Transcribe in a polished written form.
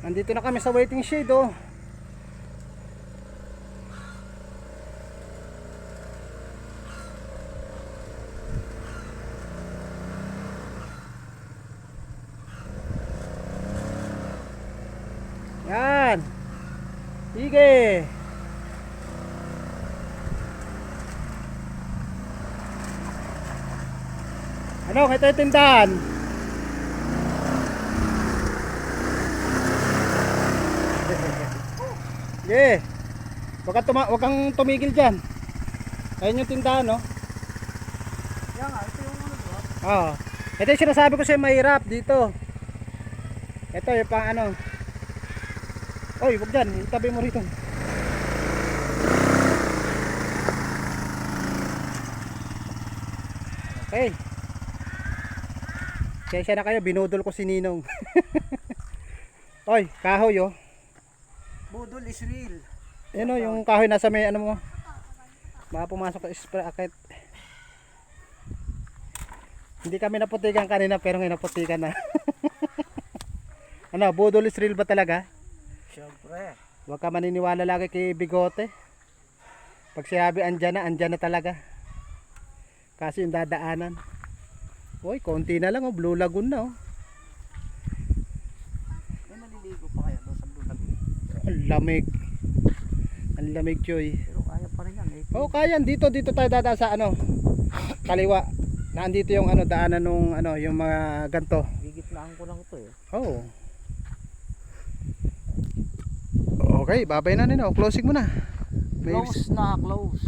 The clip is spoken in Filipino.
Nandito na kami sa waiting shed oh. Yan. Sige. Ano, ito yung tindahan. Yeah. Wag kang tumigil dyan. Ayun yung tindahan, no? Yan nga, ito yung ano diba? Oo. Ito yung sinasabi ko sa'yo, mahirap dito. Ito yung pang ano. Oy, wag dyan. Itabi mo rito. Okay. Kaya na kayo, binudol ko si Ninong. Oy, kahoy oh. Budol is real. Yan oh, yung kahoy nasa may ano mo. Baka pumasok sa sprocket. Hindi kami naputikan kanina pero ngayon naputikan na. Ano, budol is real ba talaga? Siyempre. Huwag ka maniniwala lagi kay Bigote. Pag sinabi andyan na talaga. Kasi yung dadaanan. Uy, konti na lang oh, Blue Lagoon na oh. May naliligo pa kaya doon sa Blue Lagoon. Ang lamig. Ang lamig, Choy. Pero kaya pa rin yan eh. Oh, kaya dito tayo dadaan sa ano, kaliwa. Naandito yung ano daanan nung ano, yung mga ganto. Gigitnaan ko lang ito eh. Oh. Okay, babay na nino. Closing mo na. Close na, close.